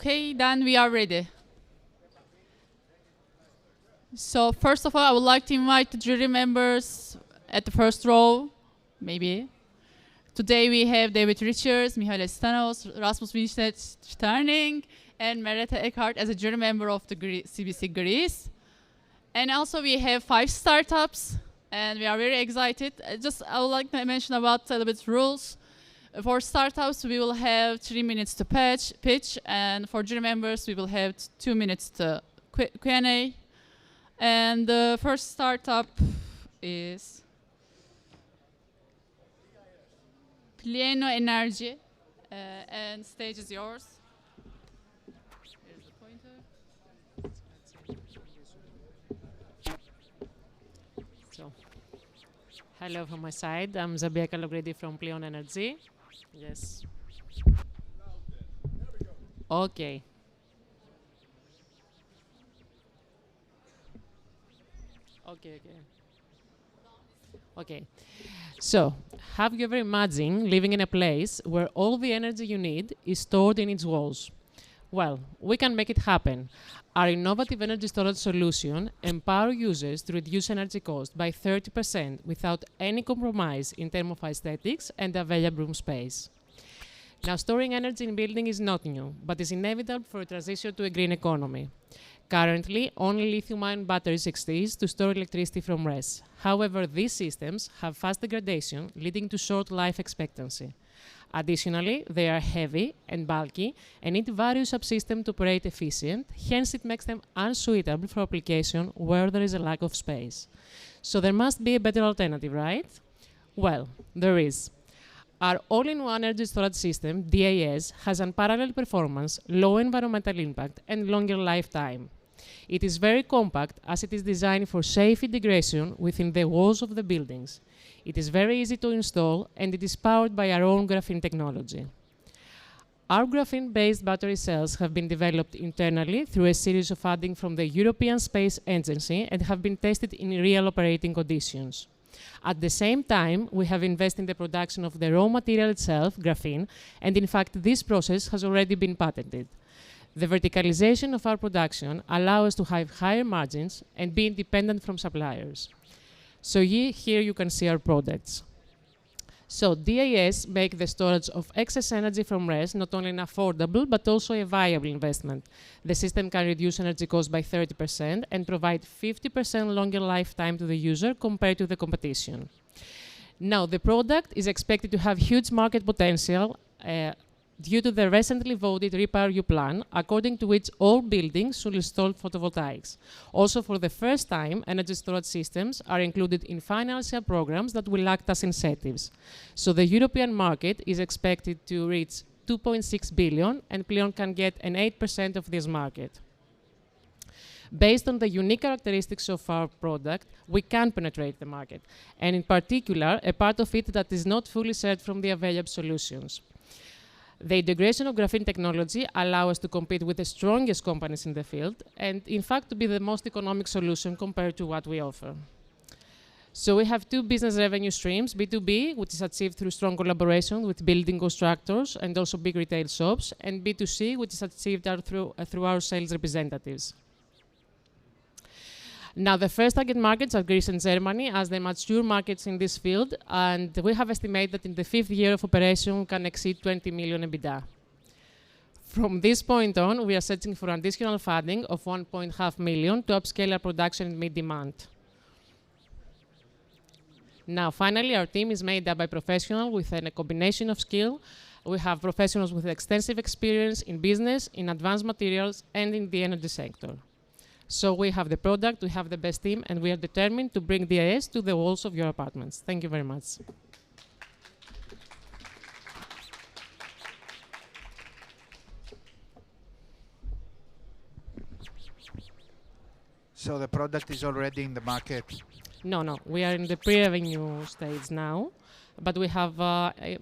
Okay, then we are ready. So first of all, I would like to invite the jury members at the first row, maybe. Today we have David Richards, Mihail Stanos, Rasmus Winstedt Sterning, and Merete Eckhart as a jury member of the CBC Greece. And also we have 5 startups, and we are very excited. I would like to mention about a little bit rules. For startups, we will have 3 minutes to pitch, and for jury members, we will have 2 minutes to Q&A. And the first startup is Plieno Energy, and stage is yours. Here's the pointer. So, hello from my side. I'm Zabia Kalogridi from Plieno Energy. Yes. Okay. Okay. So, have you ever imagined living in a place where all the energy you need is stored in its walls? Well, we can make it happen. Our innovative energy storage solution empowers users to reduce energy cost by 30% without any compromise in terms of aesthetics and available room space. Now, storing energy in buildings is not new, but is inevitable for a transition to a green economy. Currently, only lithium-ion batteries exist to store electricity from RES. However, these systems have fast degradation, leading to short life expectancy. Additionally, they are heavy and bulky and need various subsystems to operate efficient, hence it makes them unsuitable for application where there is a lack of space. So there must be a better alternative, right? Well, there is. Our all-in-one energy storage system, DAS, has unparalleled performance, low environmental impact, and longer lifetime. It is very compact as it is designed for safe integration within the walls of the buildings. It is very easy to install, and it is powered by our own graphene technology. Our graphene-based battery cells have been developed internally through a series of funding from the European Space Agency and have been tested in real operating conditions. At the same time, we have invested in the production of the raw material itself, graphene, and in fact, this process has already been patented. The verticalization of our production allows us to have higher margins and be independent from suppliers. So here you can see our products. So DAS make the storage of excess energy from RES not only an affordable, but also a viable investment. The system can reduce energy costs by 30% and provide 50% longer lifetime to the user compared to the competition. Now, the product is expected to have huge market potential due to the recently voted REPowerEU plan, according to which all buildings should install photovoltaics. Also, for the first time, energy storage systems are included in financial programs that will act as incentives. So the European market is expected to reach 2.6 billion, and Plion can get an 8% of this market. Based on the unique characteristics of our product, we can penetrate the market, and in particular, a part of it that is not fully served from the available solutions. The integration of graphene technology allows us to compete with the strongest companies in the field and, in fact, to be the most economic solution compared to what we offer. So we have 2 business revenue streams, B2B, which is achieved through strong collaboration with building constructors and also big retail shops, and B2C, which is achieved through our sales representatives. Now, the first target markets are Greece and Germany as the mature markets in this field, and we have estimated that in the 5th year of operation we can exceed 20 million EBITDA. From this point on, we are searching for additional funding of 1.5 million to upscale our production and meet demand. Now, finally, our team is made up by professionals with a combination of skill. We have professionals with extensive experience in business, in advanced materials, and in the energy sector. So we have the product, we have the best team, and we are determined to bring DAS to the walls of your apartments. Thank you very much. So the product is already in the market? No. We are in the pre-revenue stage now, but we have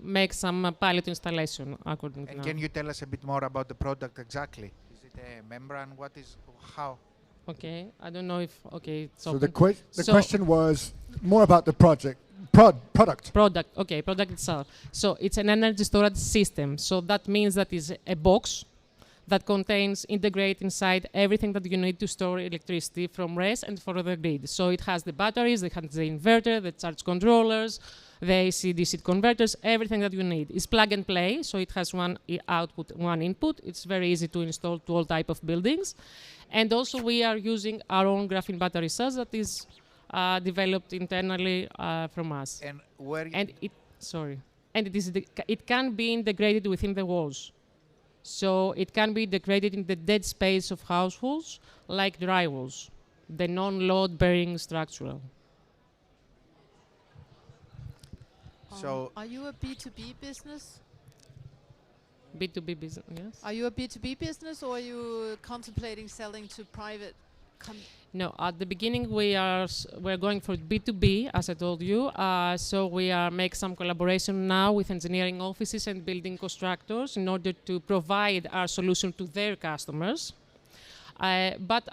make some pilot installation according to now. Can you tell us a bit more about the product exactly? Is it a membrane? How? Okay, I don't know if, okay. So the question was more about the product. Product, okay, product itself. So it's an energy storage system. So that means that it's a box that contains integrate inside everything that you need to store electricity from RES and for the grid. So it has the batteries, it has the inverter, the charge controllers, the AC/DC converters, everything that you need. It's plug and play, so it has one output, one input. It's very easy to install to all type of buildings. And also we are using our own graphene battery cells that is developed internally from us. And where? And it can be integrated within the walls. So it can be integrated in the dead space of households, like dry walls, the non-load-bearing structural. So are you a B2B business? B2B business, yes. Are you a B2B business, or are you contemplating selling to private? No, at the beginning we're going for B2B, as I told you. So we are make some collaboration now with engineering offices and building constructors in order to provide our solution to their customers. But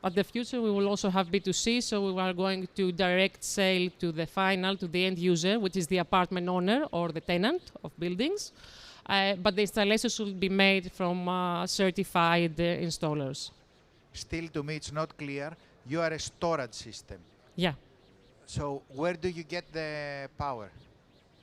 at the future we will also have B2C, so we are going to direct sale to the end user, which is the apartment owner or the tenant of buildings. But the installations will be made from certified installers. Still, to me, it's not clear. You are a storage system. Yeah. So where do you get the power,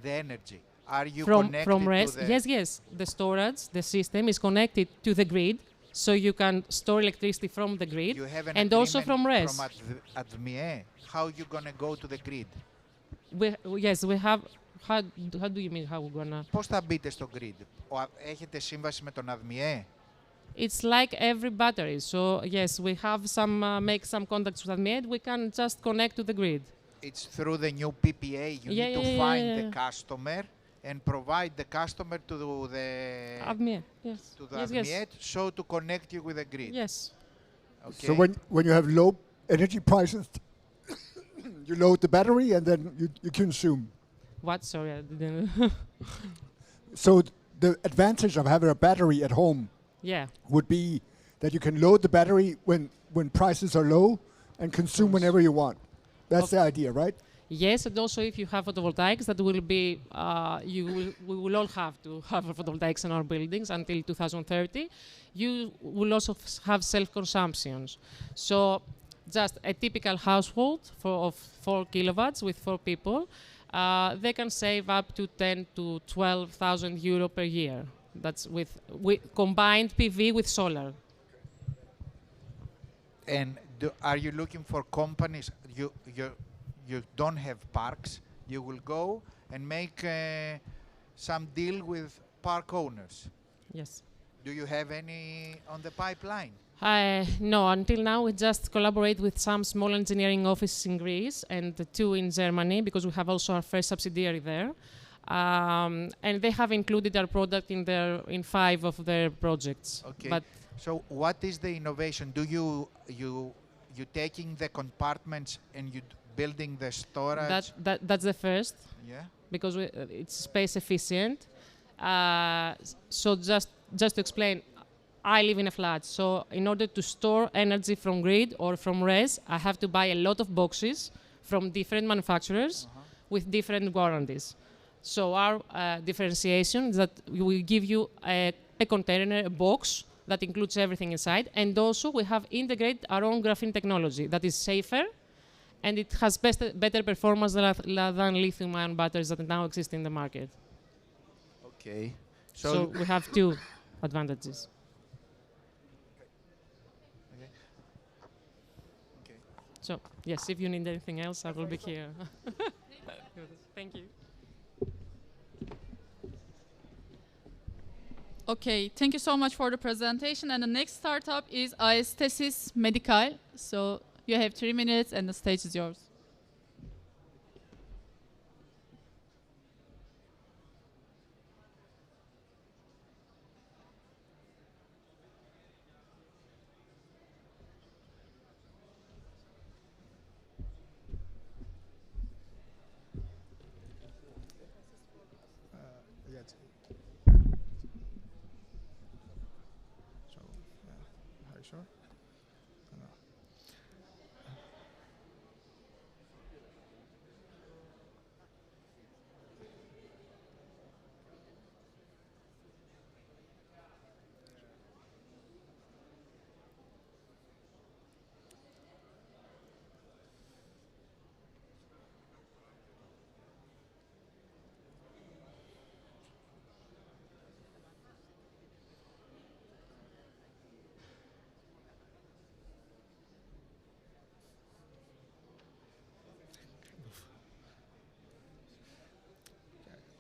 the energy? Are you from connected RES? to the... Yes. The storage, the system is connected to the grid, so you can store electricity from the grid, You have an and also agreement from RES. From ADMIE. How you gonna go to the grid? We have. How do you mean how we're gonna? Πώς θα μπείτε στο grid? Έχετε σύμβαση με τον ADMIE? It's like every battery. So yes, we have make some contacts with ADMIE. We can just connect to the grid. It's through the new PPA. You need to find the customer and provide the customer to the ADMIE. Yes. To the yes, ADMIE, yes. so to connect you with the grid. Yes. Okay. So when you have low energy prices, you load the battery and then you consume. What? Sorry, I didn't. So the advantage of having a battery at home would be that you can load the battery when prices are low and consume whenever you want. That's the idea, right? Yes, and also if you have photovoltaics, that will be we will all have to have photovoltaics in our buildings until 2030. You will also have self-consumptions. So just a typical household of 4 kilowatts with 4 people, they can save up to 10 to 12,000 euro per year. That's with combined PV with solar. And are you looking for companies? You don't have parks. You will go and make some deal with park owners. Yes. Do you have any on the pipeline? No, until now we just collaborate with some small engineering offices in Greece and 2 in Germany, because we have also our first subsidiary there. And they have included our product in 5 of their projects. Okay. But so what is the innovation? Do you taking the compartments and you building the storage? That's the first. Yeah. Because it's space efficient. So just to explain, I live in a flat, so in order to store energy from grid or from RES, I have to buy a lot of boxes from different manufacturers with different warranties. So our differentiation is that we will give you a container, a box that includes everything inside, and also we have integrated our own graphene technology that is safer, and it has better performance than lithium-ion batteries that now exist in the market. Okay. So we have 2 advantages. Okay. So yes, if you need anything else, I will be here. Thank you. Okay, thank you so much for the presentation. And the next startup is Aesthesis Medical. So you have 3 minutes and the stage is yours. Sure.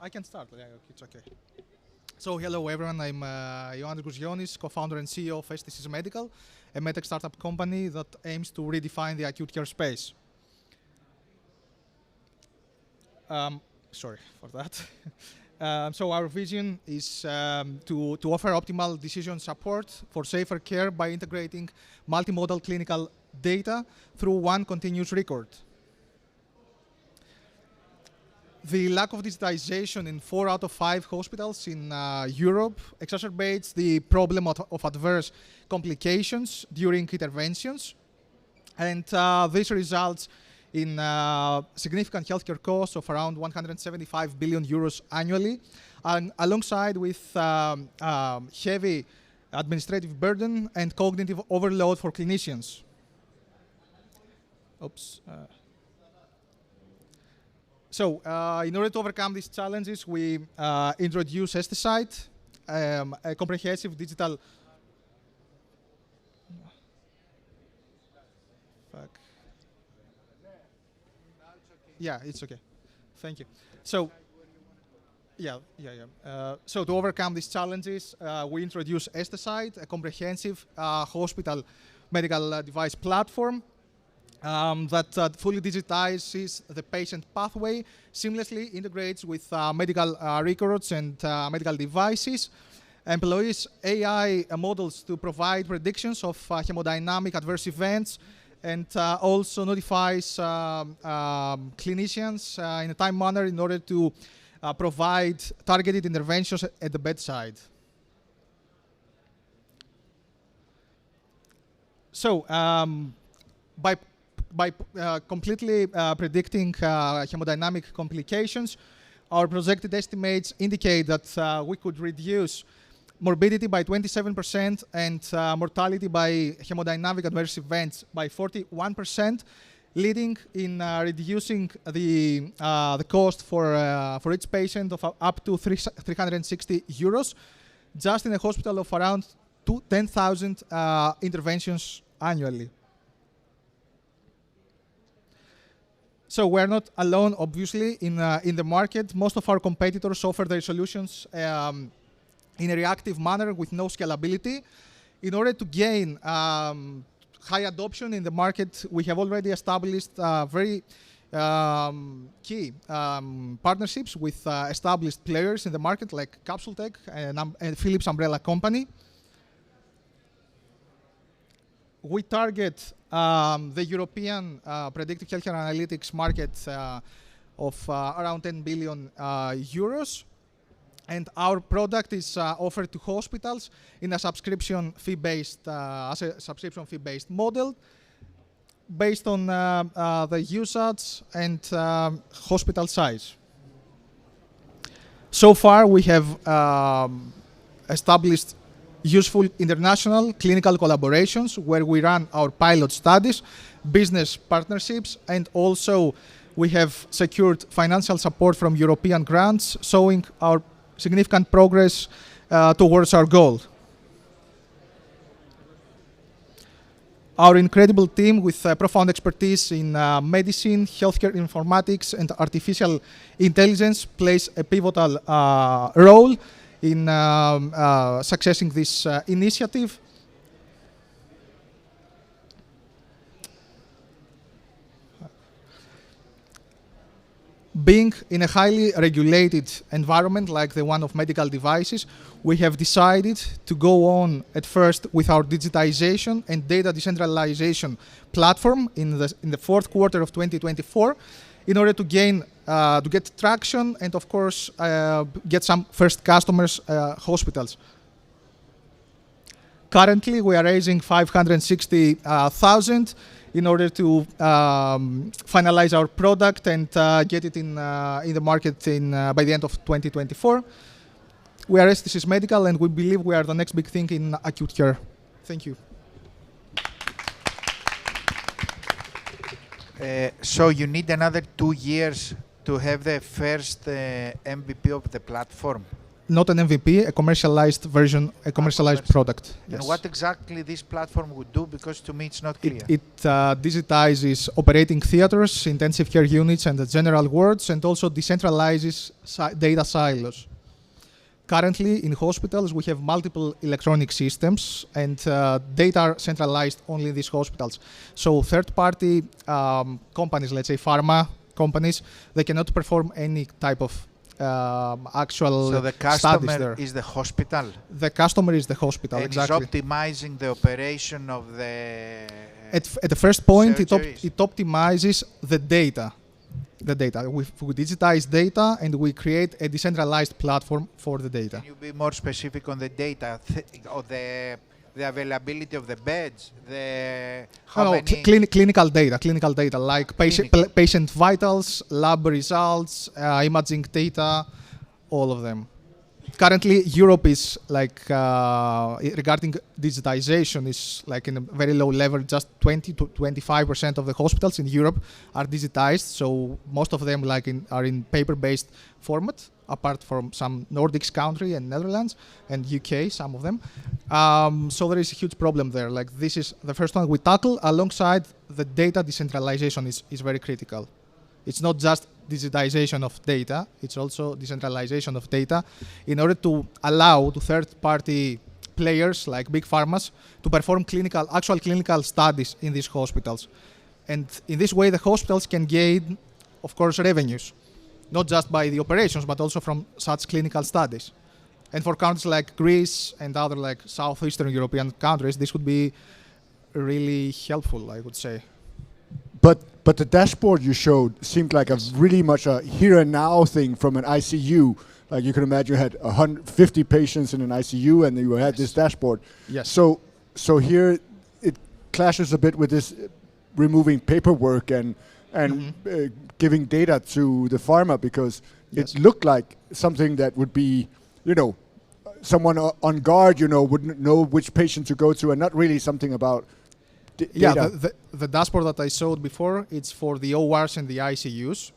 I can start. Yeah, it's okay. So hello everyone, I'm Ioannis Gouzionis, co-founder and CEO of STCs Medical, a medtech startup company that aims to redefine the acute care space. Sorry for that. So our vision is to offer optimal decision support for safer care by integrating multimodal clinical data through one continuous record. The lack of digitization in 4 out of 5 hospitals in Europe exacerbates the problem of adverse complications during interventions. And this results in significant healthcare costs of around 175 billion euros annually, and alongside with heavy administrative burden and cognitive overload for clinicians. Oops. So, in order to overcome these challenges, we introduce STSite, a comprehensive digital. Fuck. Yeah, it's okay. Thank you. So, so to overcome these challenges, we introduce STSite, a comprehensive hospital medical device platform. That fully digitizes the patient pathway, seamlessly integrates with medical records and medical devices, employs AI models to provide predictions of hemodynamic adverse events, and also notifies clinicians in a time manner in order to provide targeted interventions at the bedside. So, by completely predicting hemodynamic complications, our projected estimates indicate that we could reduce morbidity by 27% and mortality by hemodynamic adverse events by 41%, leading in reducing the cost for each patient of up to 360 euros, just in a hospital of around 10,000 interventions annually. So we're not alone, obviously, in the market. Most of our competitors offer their solutions in a reactive manner with no scalability. In order to gain high adoption in the market, we have already established very key partnerships with established players in the market, like Capsultech and Philips Umbrella Company. We target the European predictive healthcare analytics market of around 10 billion euros. And our product is offered to hospitals in a subscription fee-based model based on the usage and hospital size. So far, we have established useful international clinical collaborations where we run our pilot studies, business partnerships, and also we have secured financial support from European grants, showing our significant progress towards our goal. Our incredible team with profound expertise in medicine, healthcare informatics, and artificial intelligence plays a pivotal role in successing this initiative. Being in a highly regulated environment like the one of medical devices, we have decided to go on at first with our digitization and data decentralization platform in the fourth quarter of 2024 in order to get traction and, of course, get some first customers, hospitals. Currently, we are raising 560,000 in order to finalize our product and get it in the market by the end of 2024. We are STCs Medical, and we believe we are the next big thing in acute care. Thank you. So you need another 2 years to have the first MVP of the platform? not an MVP, a commercialized version, a commercialized product. And Yes. what exactly this platform would do? Because to me it's not clear. It digitizes operating theaters, intensive care units, and the general wards, and also decentralizes data silos. Currently, in hospitals, we have multiple electronic systems, and data are centralized only in these hospitals. So third-party companies, let's say pharma companies, they cannot perform any type of actual So the studies customer there. is the hospital, The customer is the hospital, and exactly. is optimizing the operation of the. At the first point, surgeries. it optimizes the data. The data. We digitize data and we create a decentralized platform for the data. Can you be more specific on the data, of the availability of the beds, the how many? Clinical data like patient vitals, lab results, imaging data, all of them. Currently, Europe is like regarding digitization is like in a very low level. Just 20 to 25% of the hospitals in Europe are digitized. So most of them are in paper-based format, apart from some Nordics country and Netherlands and UK, some of them. So there is a huge problem there. Like this is the first one we tackle alongside the data decentralization is very critical. It's not just digitization of data, it's also decentralization of data in order to allow to third-party players like big pharmas to perform actual clinical studies in these hospitals. And in this way, the hospitals can gain, of course, revenues, not just by the operations, but also from such clinical studies. And for countries like Greece and other like Southeastern European countries, this would be really helpful, I would say. But the dashboard you showed seemed like a really much a here and now thing from an ICU. Like you can imagine, you had 150 patients in an ICU, and you had this dashboard. Yes. So here it clashes a bit with this removing paperwork and giving data to the pharma, because it looked like something that would be, someone on guard, wouldn't know which patient to go to, and not really something about. The dashboard that I showed before, it's for the ORs and the ICUs,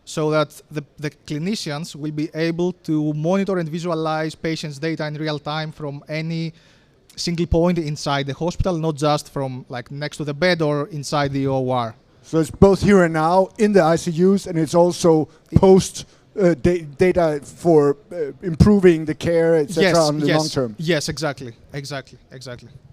so that the clinicians will be able to monitor and visualize patients' data in real time from any single point inside the hospital, not just from like next to the bed or inside the OR. So it's both here and now in the ICUs, and it's also post data for improving the care, etc. on the long term. Yes, exactly.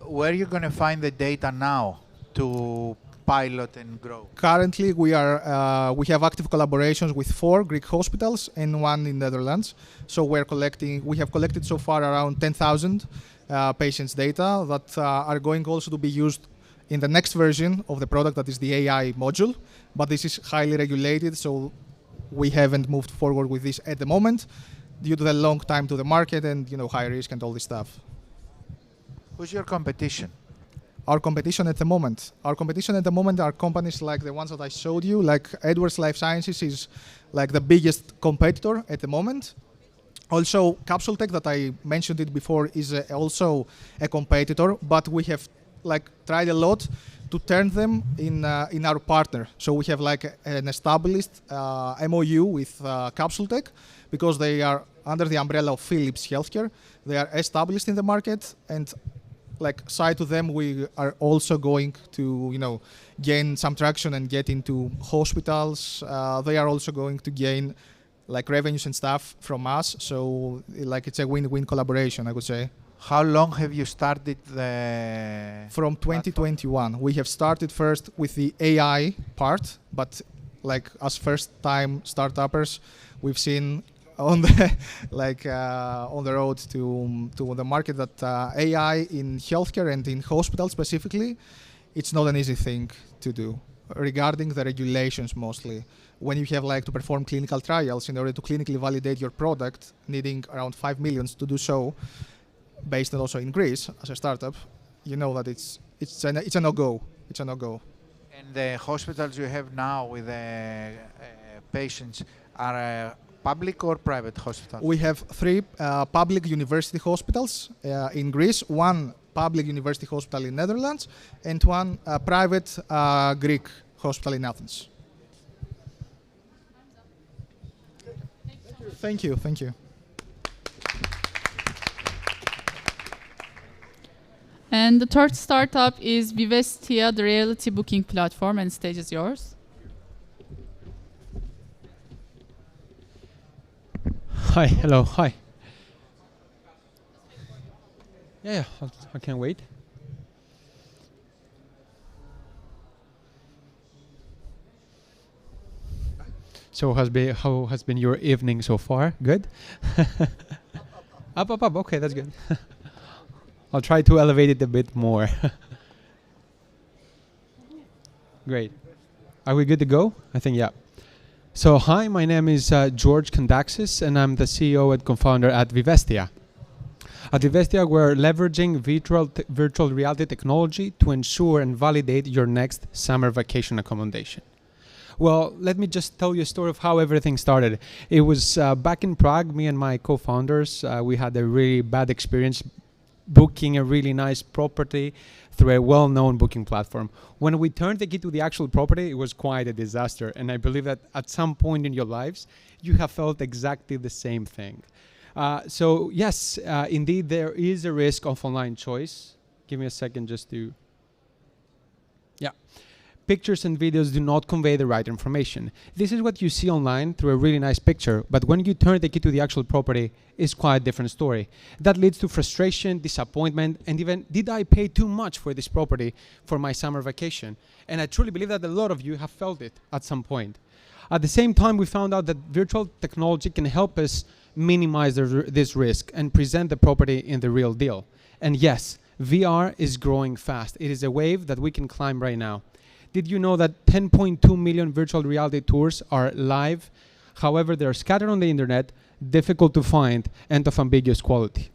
Where are you going to find the data now to pilot and grow? Currently, we have active collaborations with 4 Greek hospitals and 1 in Netherlands. So we have collected so far around 10,000 patients' data that are going also to be used in the next version of the product, that is the AI module. But this is highly regulated, so we haven't moved forward with this at the moment due to the long time to the market and high risk and all this stuff. Who's your competition? Our competition at the moment are companies like the ones that I showed you. Like Edwards Lifesciences is like the biggest competitor at the moment. Also, Capsultech, that I mentioned it before, is also a competitor, but we have tried a lot to turn them in our partner. So we have an established MOU with Capsultech, because they are under the umbrella of Philips Healthcare. They are established in the market, and side to them, we are also going to gain some traction and get into hospitals. They are also going to gain revenues and stuff from us. So it's a win-win collaboration, I would say. How long have you started From 2021. We have started first with the AI part, but as first-time startuppers, we've seen on the on the road to the market that AI in healthcare and in hospitals specifically, it's not an easy thing to do. Regarding the regulations, mostly when you have to perform clinical trials in order to clinically validate your product, needing around 5 million to do so, based on also in Greece as a startup, that it's a no-go. It's a no-go. And the hospitals you have now with the patients are public or private hospitals? We have 3 public university hospitals in Greece, 1 public university hospital in Netherlands, and 1 private Greek hospital in Athens. Thank you. And the third startup is Vivestia, the reality booking platform, and stage is yours. Hi, hello, hi. Yeah, I can't wait. So how has been your evening so far? Good? Up. Okay, that's good. I'll try to elevate it a bit more. Great. Are we good to go? I think, yeah. So hi, my name is George Kondaxis, and I'm the CEO and co-founder at Vivestia. At Vivestia, we're leveraging virtual reality technology to ensure and validate your next summer vacation accommodation. Well, let me just tell you a story of how everything started. It was back in Prague, me and my co-founders, we had a really bad experience booking a really nice property through a well-known booking platform. When we turned the key to the actual property, it was quite a disaster. And I believe that at some point in your lives, you have felt exactly the same thing. So yes, indeed, there is a risk of online choice. Give me a second just to... Yeah. Pictures and videos do not convey the right information. This is what you see online through a really nice picture, but when you turn the key to the actual property, it's quite a different story. That leads to frustration, disappointment, and even, did I pay too much for this property for my summer vacation? And I truly believe that a lot of you have felt it at some point. At the same time, we found out that virtual technology can help us minimize this risk and present the property in the real deal. And yes, VR is growing fast. It is a wave that we can climb right now. Did you know that 10.2 million virtual reality tours are live? However, they're scattered on the internet, difficult to find, and of ambiguous quality.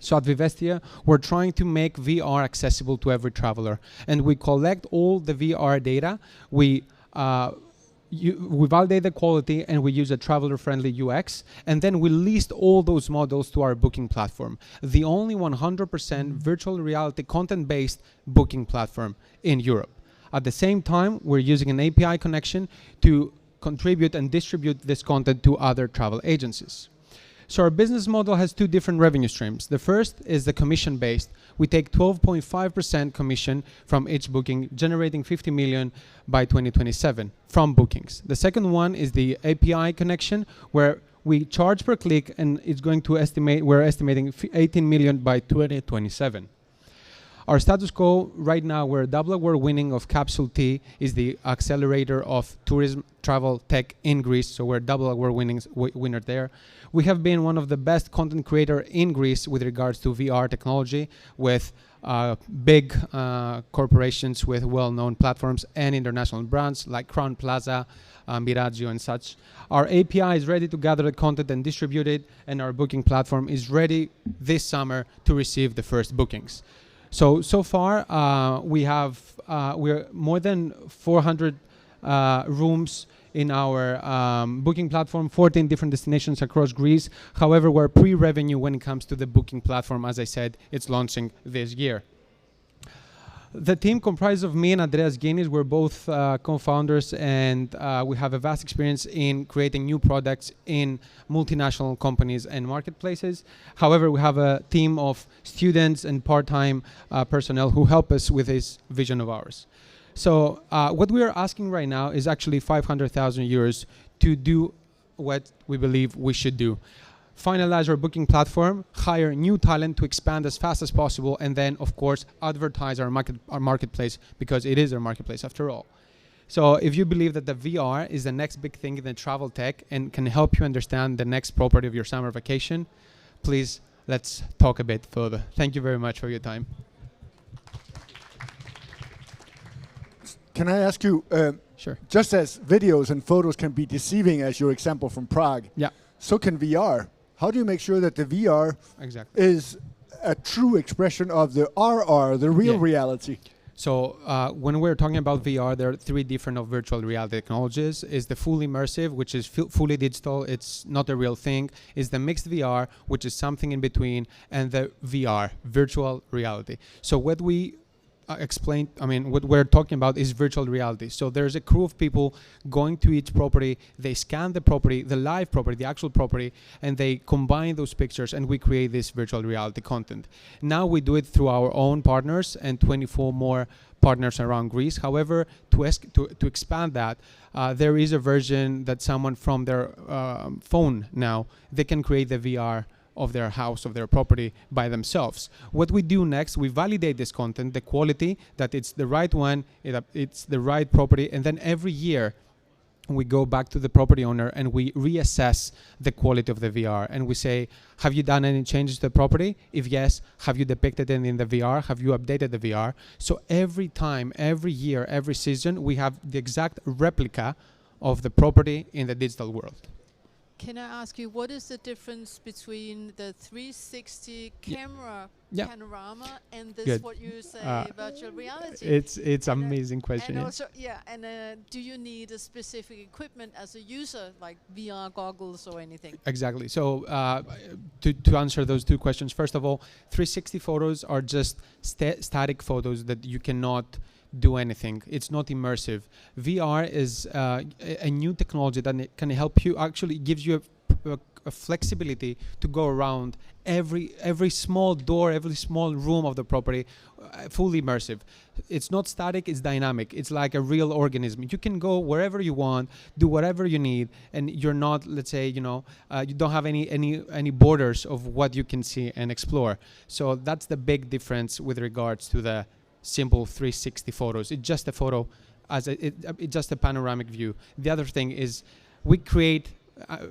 So at Vivestia, we're trying to make VR accessible to every traveler. And we collect all the VR data, we validate the quality, and we use a traveler-friendly UX, and then we list all those models to our booking platform. The only 100% virtual reality content-based booking platform in Europe. At the same time, we're using an API connection to contribute and distribute this content to other travel agencies. So our business model has two different revenue streams. The first is the commission-based. We take 12.5% commission from each booking, generating 50 million by 2027 from bookings. The second one is the API connection, where we charge per click, and it's going to we're estimating 18 million by 2027. Our status quo right now, we're double award winning of Capsule T, is the accelerator of tourism travel tech in Greece. So we're double award winner there. We have been one of the best content creator in Greece with regards to VR technology, with big corporations with well-known platforms and international brands like Crown Plaza, Miraggio and such. Our API is ready to gather the content and distribute it, and our booking platform is ready this summer to receive the first bookings. So far, we're more than 400 rooms in our booking platform, 14 different destinations across Greece. However, we're pre-revenue when it comes to the booking platform. As I said, it's launching this year. The team comprised of me and Andreas Guinness. We're both co-founders, and we have a vast experience in creating new products in multinational companies and marketplaces. However, we have a team of students and part-time personnel who help us with this vision of ours. So what we are asking right now is actually 500,000 euros to do what we believe we should do. Finalize our booking platform, hire new talent to expand as fast as possible, and then, of course, advertise our marketplace, because it is our marketplace after all. So if you believe that the VR is the next big thing in the travel tech and can help you understand the next property of your summer vacation, please, let's talk a bit further. Thank you very much for your time. Can I ask you, sure. Just as videos and photos can be deceiving, as your example from Prague, yeah, so can VR. How do you make sure that the VR is a true expression of the RR, the real reality? So when we're talking about VR, there are three different of virtual reality technologies. Is the full immersive, which is fully digital, it's not a real thing. Is the mixed VR, which is something in between, and the VR, virtual reality. So what we explained, I mean, what we're talking about is virtual reality. So there's a crew of people going to each property, they scan the property, the live property, the actual property, and they combine those pictures, and we create this virtual reality content. Now we do it through our own partners and 24 more partners around Greece. However, to expand that, there is a version that someone from their phone now, they can create the VR of their house, of their property by themselves. What we do next, we validate this content, the quality, that it's the right one, it's the right property, and then every year we go back to the property owner and we reassess the quality of the VR, and we say, have you done any changes to the property? If yes, have you depicted it in the VR? Have you updated the VR? So every time, every year, every season, we have the exact replica of the property in the digital world. Can I ask you, what is the difference between the 360 camera panorama and this, what you say, virtual reality? It's amazing question. And also, do you need a specific equipment as a user, like VR goggles or anything? Exactly. So to answer those two questions, first of all, 360 photos are just static photos that you cannot do anything. It's not immersive. VR is a new technology that can help you, actually gives you a flexibility to go around every small door, every small room of the property, fully immersive. It's not static, it's dynamic. It's like a real organism. You can go wherever you want, do whatever you need, and you're not, let's say, you don't have any borders of what you can see and explore. So that's the big difference with regards to the simple 360 photos. It's just a photo, it's just a panoramic view. The other thing is we create,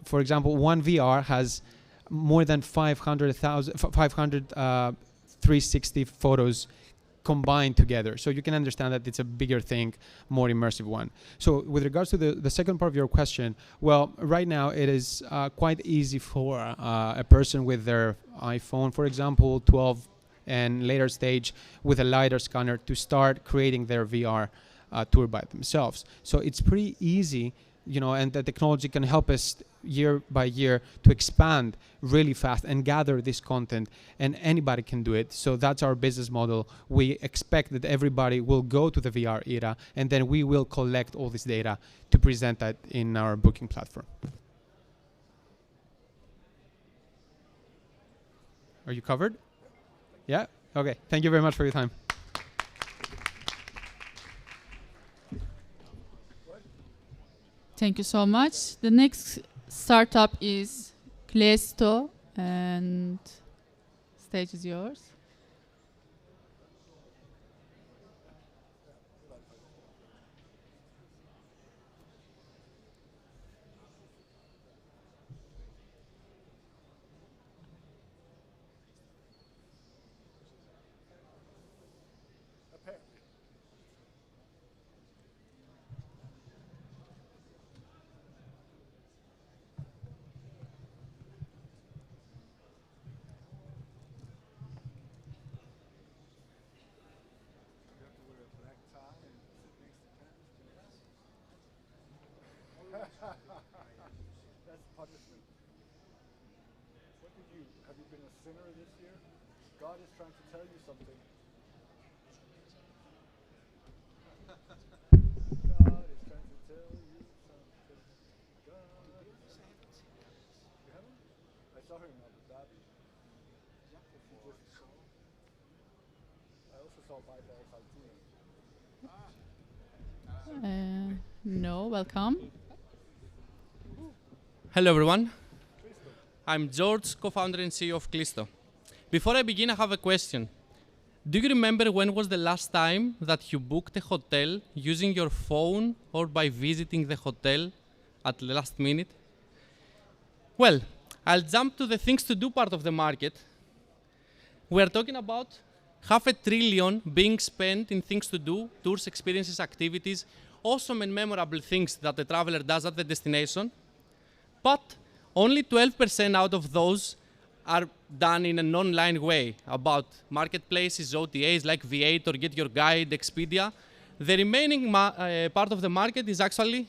for example, one VR has more than 500 360 photos combined together. So you can understand that it's a bigger thing, more immersive one. So with regards to the second part of your question, well, right now it is quite easy for a person with their iPhone, for example, 12 and later stage with a LiDAR scanner to start creating their VR tour by themselves. So it's pretty easy, and the technology can help us year by year to expand really fast and gather this content, and anybody can do it. So that's our business model. We expect that everybody will go to the VR era, and then we will collect all this data to present that in our booking platform. Are you covered? Yeah? Okay. Thank you very much for your time. Thank you so much. The next startup is Klesto, and stage is yours. That's punishment. What did you, have you been a sinner this year? God is trying to tell you something. God is trying to tell you something. God. You haven't? I saw her in Abu Dhabi. I also saw Baita Al-Khaltini. No, welcome. Hello everyone. I'm George, co-founder and CEO of Klesto. Before I begin, I have a question. Do you remember when was the last time that you booked a hotel using your phone or by visiting the hotel at the last minute? Well, I'll jump to the things to do part of the market. We're talking about $500 billion being spent in things to do, tours, experiences, activities, awesome and memorable things that the traveler does at the destination. But only 12% out of those are done in an online way about marketplaces, OTAs like V8 or Get Your Guide, Expedia. The remaining part of the market is actually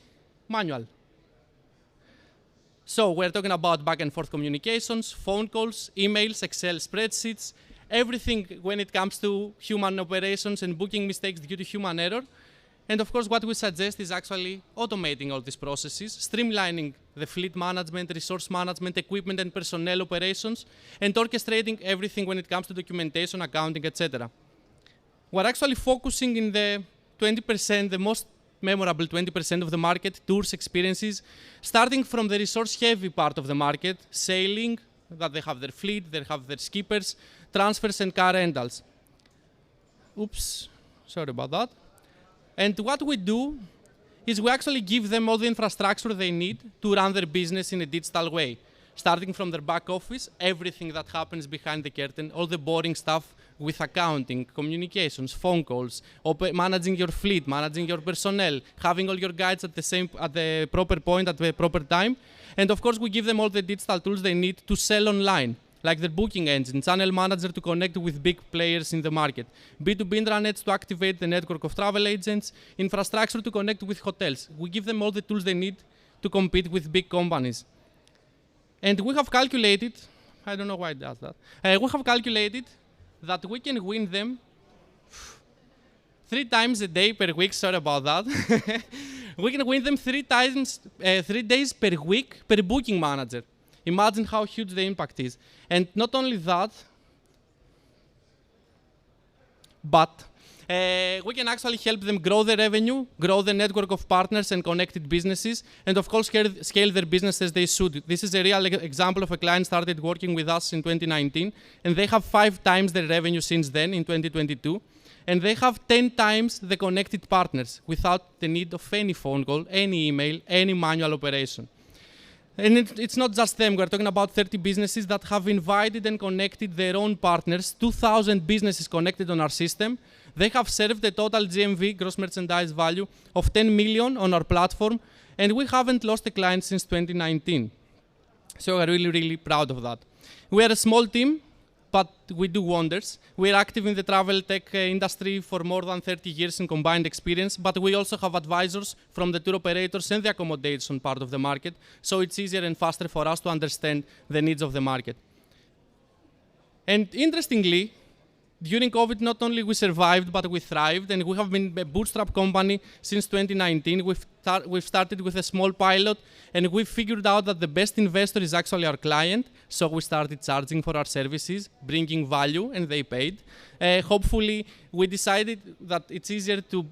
manual. So we're talking about back and forth communications, phone calls, emails, Excel spreadsheets, everything when it comes to human operations and booking mistakes due to human error. And of course, what we suggest is actually automating all these processes, streamlining the fleet management, resource management, equipment and personnel operations, and orchestrating everything when it comes to documentation, accounting, etc. We're actually focusing in the 20%, the most memorable 20% of the market, tours, experiences, starting from the resource-heavy part of the market, sailing, that they have their fleet, they have their skippers, transfers and car rentals. Oops, sorry about that. And what we do is we actually give them all the infrastructure they need to run their business in a digital way, starting from their back office, everything that happens behind the curtain, all the boring stuff with accounting, communications, phone calls, managing your fleet, managing your personnel, having all your guides at the proper point, at the proper time. And of course, we give them all the digital tools they need to sell online, like the booking engine, channel manager to connect with big players in the market, B2B intranets to activate the network of travel agents, infrastructure to connect with hotels. We give them all the tools they need to compete with big companies. And we have calculated, I don't know why it does that, we have calculated that we can win them 3 times a day per week, sorry about that. We can win them 3 days per week per booking manager. Imagine how huge the impact is. And not only that, but we can actually help them grow their revenue, grow the network of partners and connected businesses, and of course scale their business as they should. This is a real example of a client started working with us in 2019, and they have 5 times their revenue since then in 2022. And they have 10 times the connected partners without the need of any phone call, any email, any manual operation. And it's not just them. We're talking about 30 businesses that have invited and connected their own partners, 2,000 businesses connected on our system. They have served a total GMV, gross merchandise value, of 10 million on our platform, and we haven't lost a client since 2019. So we're really, really proud of that. We are a small team, but we do wonders. We're active in the travel tech industry for more than 30 years in combined experience, but we also have advisors from the tour operators and the accommodation part of the market, so it's easier and faster for us to understand the needs of the market. And interestingly, during COVID, not only we survived, but we thrived, and we have been a bootstrap company since 2019. We've started with a small pilot, and we figured out that the best investor is actually our client, so we started charging for our services, bringing value, and they paid. Hopefully, we decided that it's easier to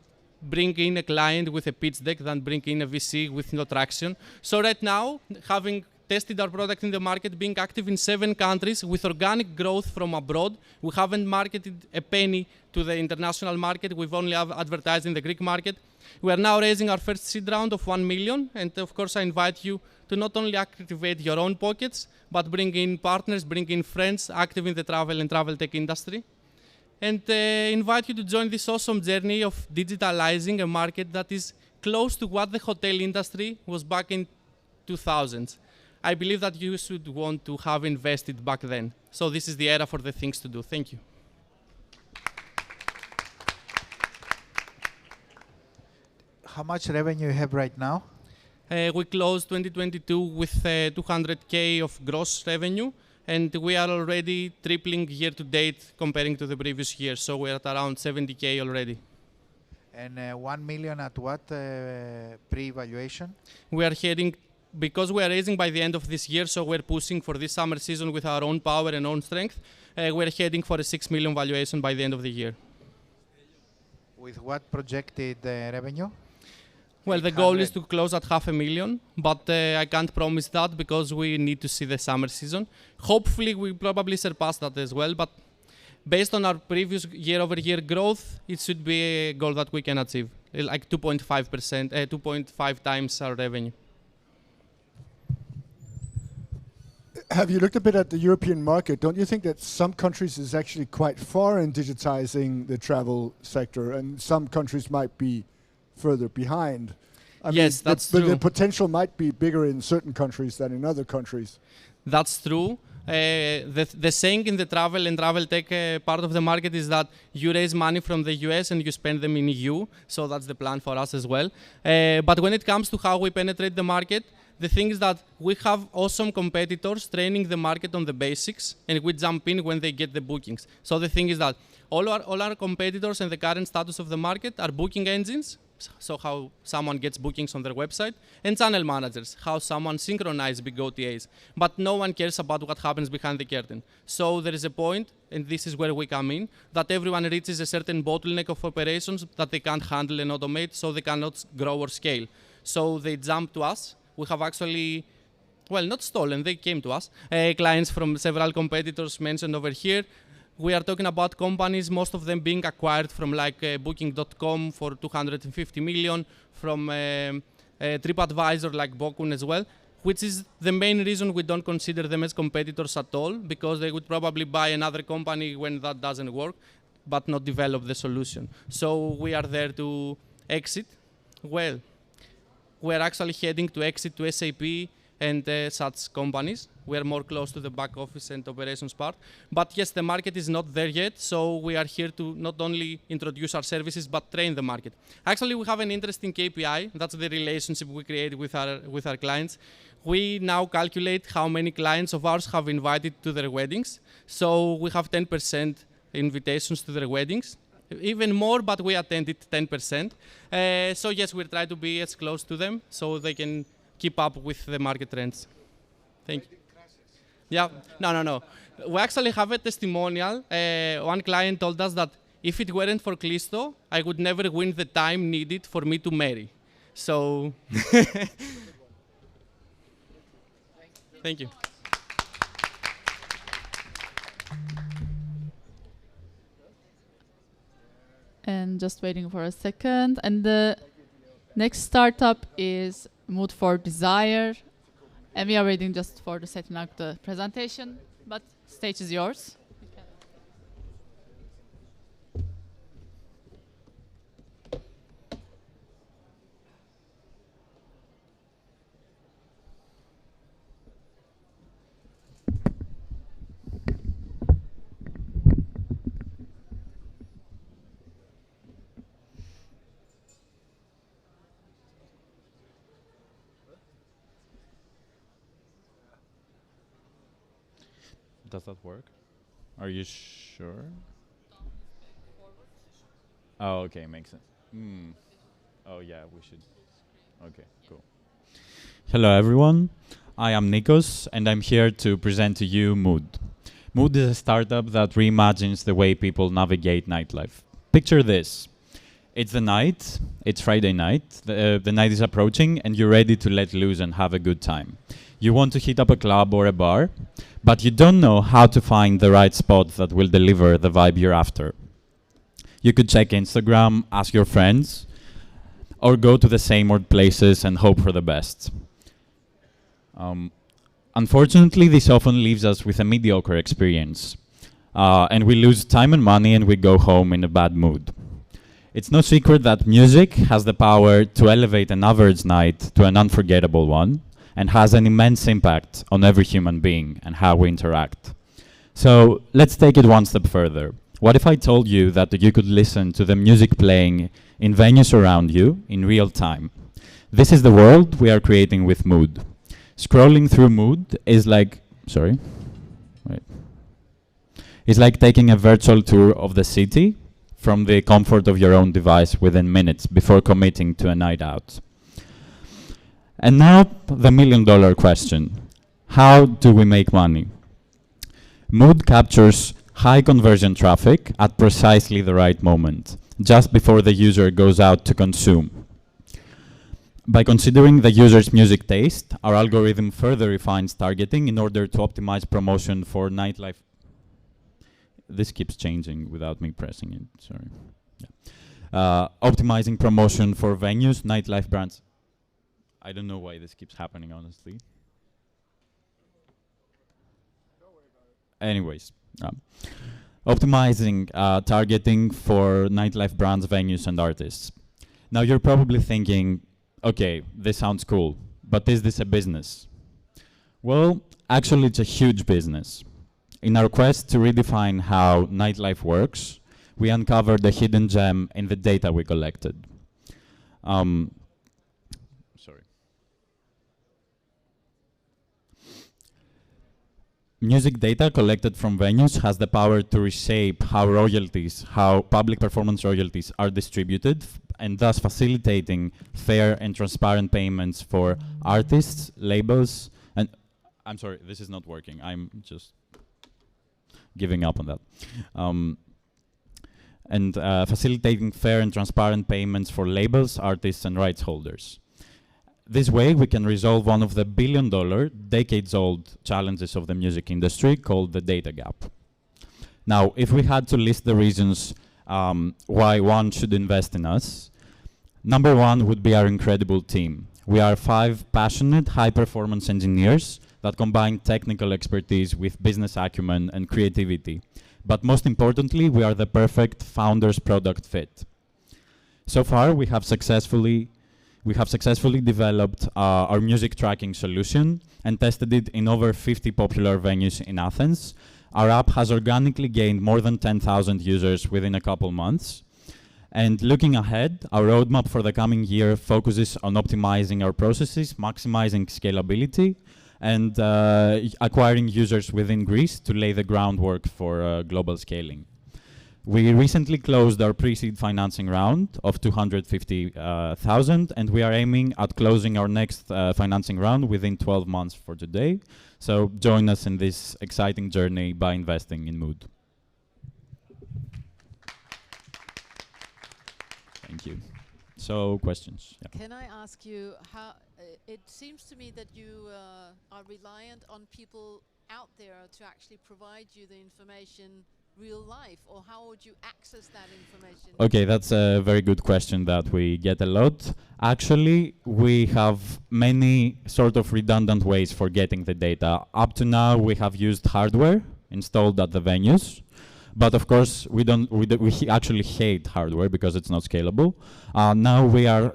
bring in a client with a pitch deck than bring in a VC with no traction. So right now, having tested our product in the market, being active in 7 countries with organic growth from abroad. We haven't marketed a penny to the international market. We've only advertised in the Greek market. We are now raising our first seed round of 1 million. And of course, I invite you to not only activate your own pockets, but bring in partners, bring in friends active in the travel and travel tech industry. And invite you to join this awesome journey of digitalizing a market that is close to what the hotel industry was back in 2000s. I believe that you should want to have invested back then. So this is the era for the things to do. Thank you. How much revenue you have right now? We closed 2022 with 200K of gross revenue, and we are already tripling year to date comparing to the previous year. So we're at around 70K already. And 1 million at what pre-evaluation? We are heading, because we are raising by the end of this year, so we're pushing for this summer season with our own power and own strength. We're heading for a 6 million valuation by the end of the year. With what projected revenue? Well, the goal is to close at 500,000, but I can't promise that because we need to see the summer season. Hopefully, we probably surpass that as well, but based on our previous year-over-year growth, it should be a goal that we can achieve, like 2.5 times our revenue. Have you looked a bit at the European market? Don't you think that some countries is actually quite far in digitizing the travel sector, and some countries might be further behind? Yes, that's true. But the potential might be bigger in certain countries than in other countries. That's true. The saying in the travel and travel tech part of the market is that you raise money from the US and you spend them in EU. So that's the plan for us as well. But when it comes to how we penetrate the market, The thing is that we have awesome competitors training the market on the basics, and we jump in when they get the bookings. So the thing is that all our competitors and the current status of the market are booking engines, so how someone gets bookings on their website, and channel managers, how someone synchronizes big OTAs. But no one cares about what happens behind the curtain. So there is a point, and this is where we come in, that everyone reaches a certain bottleneck of operations that they can't handle and automate, so they cannot grow or scale. So they jump to us. We have actually, well, not stolen, they came to us, clients from several competitors mentioned over here. We are talking about companies, most of them being acquired from like Booking.com for 250 million, from TripAdvisor like Bokun as well, which is the main reason we don't consider them as competitors at all, because they would probably buy another company when that doesn't work, but not develop the solution. So we are there to exit. Well, we're actually heading to exit to SAP and such companies. We are more close to the back office and operations part. But yes, the market is not there yet, so we are here to not only introduce our services, but train the market. Actually, we have an interesting KPI. That's the relationship we create with our clients. We now calculate how many clients of ours have invited to their weddings. So we have 10% invitations to their weddings. Even more, but we attended 10%. So yes, we try to be as close to them so they can keep up with the market trends. Thank you. Yeah, no. We actually have a testimonial. One client told us that if it weren't for Clisto, I would never win the time needed for me to marry. So, thank you. And just waiting for a second. And the next startup is Mood for Desire. And we are waiting just for the setting up the presentation, but stage is yours. Does that work? Are you sure? Oh, okay, makes sense. Oh, yeah, we should. Okay, cool. Hello, everyone. I am Nikos, and I'm here to present to you Mood. Mood is a startup that reimagines the way people navigate nightlife. Picture this. It's the night, it's Friday night, the night is approaching, and you're ready to let loose and have a good time. You want to hit up a club or a bar, but you don't know how to find the right spot that will deliver the vibe you're after. You could check Instagram, ask your friends, or go to the same old places and hope for the best. Unfortunately, this often leaves us with a mediocre experience, and we lose time and money and we go home in a bad mood. It's no secret that music has the power to elevate an average night to an unforgettable one, and has an immense impact on every human being and how we interact. So let's take it one step further. What if I told you that you could listen to the music playing in venues around you in real time? This is the world we are creating with Mood. Scrolling through Mood is like, it's like taking a virtual tour of the city from the comfort of your own device within minutes before committing to a night out. And now, the million-dollar question. How do we make money? Mood captures high conversion traffic at precisely the right moment, just before the user goes out to consume. By considering the user's music taste, our algorithm further refines targeting in order to optimize promotion for nightlife. This keeps changing without me pressing it, sorry. Yeah. Optimizing promotion for venues, nightlife brands. I don't know why this keeps happening, honestly. Anyways, optimizing targeting for nightlife brands, venues, and artists. Now you're probably thinking, okay, this sounds cool, but is this a business? Well, actually it's a huge business. In our quest to redefine how nightlife works, we uncovered a hidden gem in the data we collected. music data collected from venues has the power to reshape how public performance royalties are distributed, and thus facilitating fair and transparent payments for artists, labels, and I'm sorry, this is not working. I'm just giving up on that. Facilitating fair and transparent payments for labels, artists, and rights holders. This way, we can resolve one of the billion-dollar, decades-old challenges of the music industry called the data gap. Now, if we had to list the reasons why one should invest in us, number one would be our incredible team. We are 5 passionate, high-performance engineers that combine technical expertise with business acumen and creativity. But most importantly, we are the perfect founder's product fit. So far, we have successfully developed our music tracking solution and tested it in over 50 popular venues in Athens. Our app has organically gained more than 10,000 users within a couple months. And looking ahead, our roadmap for the coming year focuses on optimizing our processes, maximizing scalability, and acquiring users within Greece to lay the groundwork for global scaling. We recently closed our pre-seed financing round of 250,000, and we are aiming at closing our next financing round within 12 months for today. So join us in this exciting journey by investing in Mood. Thank you. So questions? Yeah. Can I ask you how? It seems to me that you are reliant on people out there to actually provide you the information real life, or how would you access that information? Okay, that's a very good question that we get a lot. Actually, we have many sort of redundant ways for getting the data. Up to now, we have used hardware installed at the venues. But of course, we actually hate hardware because it's not scalable. Now we are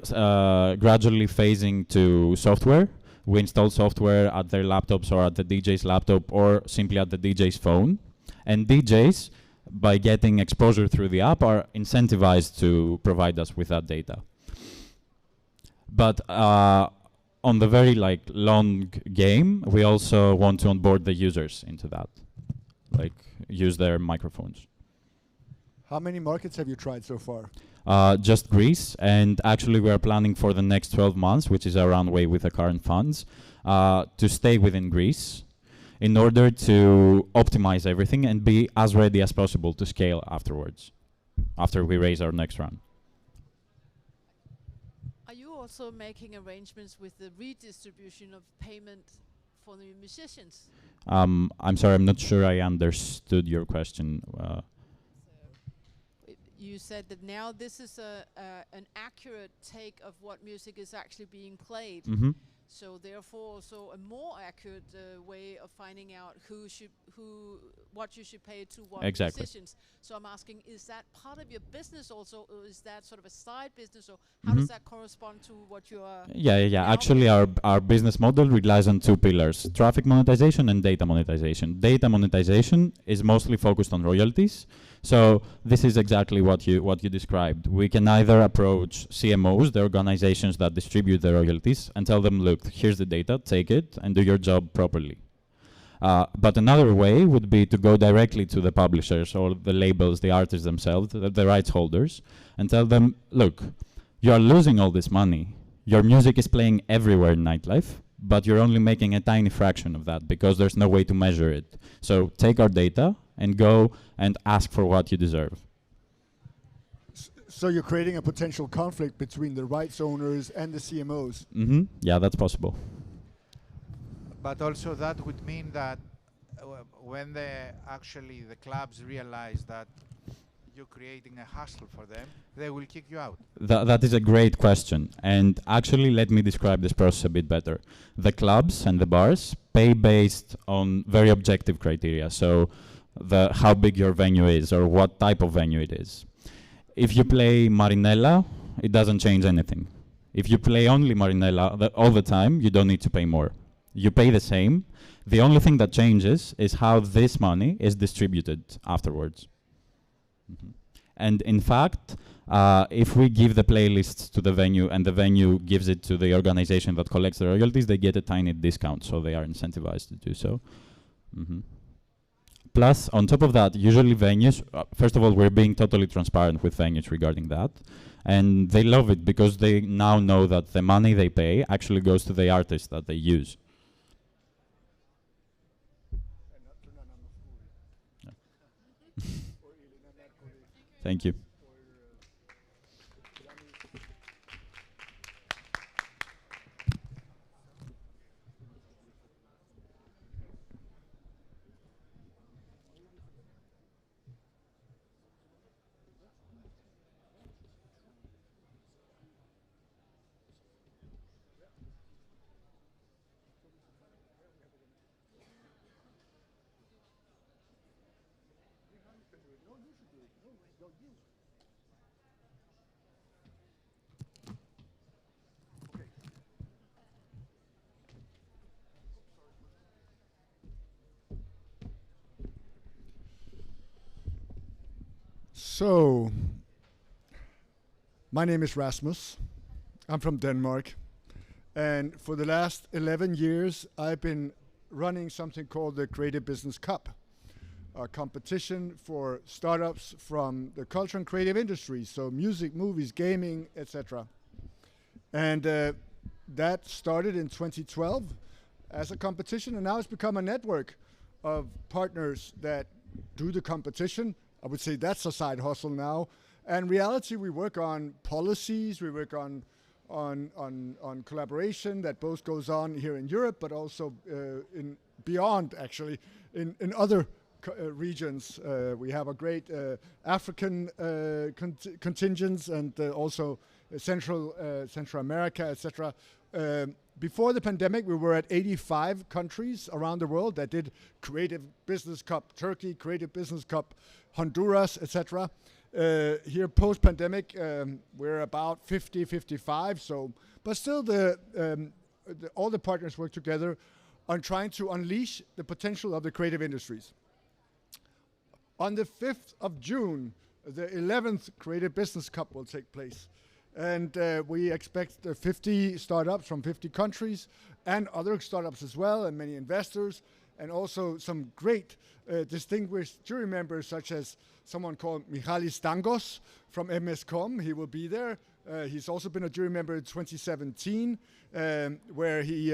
gradually phasing to software. We install software at their laptops or at the DJ's laptop or simply at the DJ's phone. And DJs, by getting exposure through the app, are incentivized to provide us with that data. But on the very long game, we also want to onboard the users into that. Use their microphones. How many markets have you tried so far? Just Greece, and actually we are planning for the next 12 months, which is our runway with the current funds, to stay within Greece in order to optimize everything and be as ready as possible to scale afterwards, after we raise our next round. Are you also making arrangements with the redistribution of payment for the musicians? I'm sorry, I'm not sure I understood your question. You said that now this is an accurate take of what music is actually being played. Mm-hmm. So therefore, also a more accurate way of finding out what you should pay to what musicians. So I'm asking, is that part of your business also, or is that sort of a side business, or how does that correspond to what you are? Yeah. Actually, our business model relies on 2 pillars: traffic monetization and data monetization. Data monetization is mostly focused on royalties. So this is exactly what you described. We can either approach CMOs, the organizations that distribute the royalties, and tell them, look, here's the data, take it, and do your job properly. But another way would be to go directly to the publishers or the labels, the artists themselves, the rights holders, and tell them, look, you are losing all this money. Your music is playing everywhere in nightlife, but you're only making a tiny fraction of that because there's no way to measure it. So take our data and go and ask for what you deserve. So you're creating a potential conflict between the rights owners and the CMOs? Mm-hmm. Yeah, that's possible. But also that would mean that when the clubs realize that you're creating a hassle for them, they will kick you out. That is a great question. And actually, let me describe this process a bit better. The clubs and the bars pay based on very objective criteria. So how big your venue is or what type of venue it is. If you play Marinella, it doesn't change anything. If you play only Marinella all the time, you don't need to pay more. You pay the same. The only thing that changes is how this money is distributed afterwards. Mm-hmm. And in fact, if we give the playlists to the venue and the venue gives it to the organization that collects the royalties, they get a tiny discount, so they are incentivized to do so. Mm-hmm. Plus, on top of that, usually venues, first of all, we're being totally transparent with venues regarding that. And they love it because they now know that the money they pay actually goes to the artists that they use. Thank you. So, my name is Rasmus. I'm from Denmark. And for the last 11 years, I've been running something called the Creative Business Cup, a competition for startups from the culture and creative industries, so music, movies, gaming, etc. And that started in 2012 as a competition, and now it's become a network of partners that do the competition. I would say that's a side hustle now. And in reality, we work on policies, we work on collaboration that both goes on here in Europe, but also in beyond, actually, in other regions. We have a great African contingents and also Central America, etc. Before the pandemic, we were at 85 countries around the world that did Creative Business Cup Turkey, Creative Business Cup Honduras, etc. Here post-pandemic, we're about 50, 55. So, but still, all the partners work together on trying to unleash the potential of the creative industries. On the 5th of June, the 11th Creative Business Cup will take place. And we expect 50 startups from 50 countries and other startups as well, and many investors, and also some great distinguished jury members, such as someone called Michalis Stangos from MSCOM. He will be there. He's also been a jury member in 2017, where he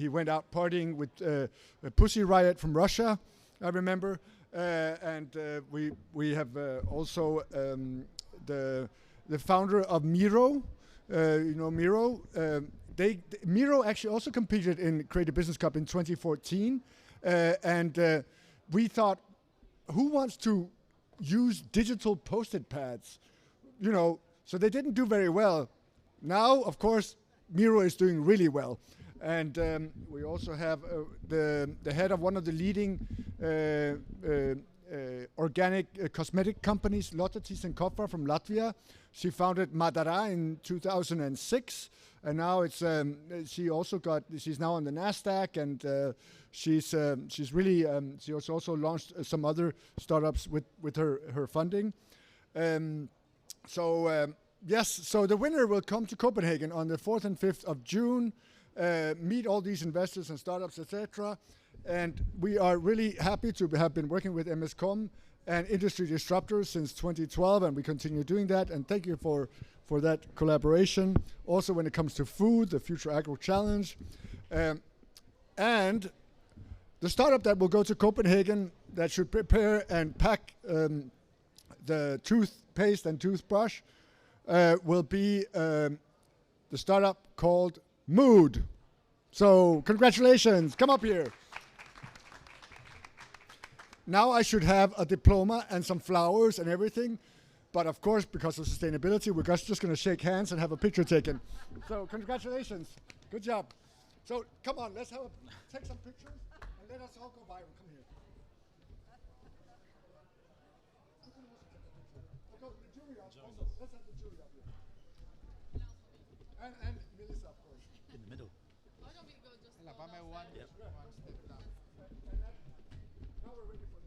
went out partying with Pussy Riot from Russia, I remember. And we have also the founder of Miro, you know Miro. Miro actually also competed in Creative Business Cup in 2014, and we thought, who wants to use digital post-it pads? You know, so they didn't do very well. Now, of course, Miro is doing really well. And we also have the head of one of the leading organic cosmetic companies, Lotte Thyssen-Koffa from Latvia. She founded Madara in 2006, and now it's she's now on the Nasdaq, and she's really she has also launched some other startups with her funding. Yes, so the winner will come to Copenhagen on the 4th and 5th of June, meet all these investors and startups, etc. And we are really happy to have been working with MSCOM and Industry Disruptors since 2012, and we continue doing that. And thank you for that collaboration. Also, when it comes to food, the Future Agro Challenge. And the startup that will go to Copenhagen that should prepare and pack the toothpaste and toothbrush will be the startup called Mood. So congratulations, come up here. Now I should have a diploma and some flowers and everything, but of course, because of sustainability, we're just going to shake hands and have a picture taken. So congratulations, good job. So come on, let's take some pictures and let us all go viral. Come here. The jury also. Let's have the jury up here. And Melissa, of course. In the middle. One step down. Now we're ready for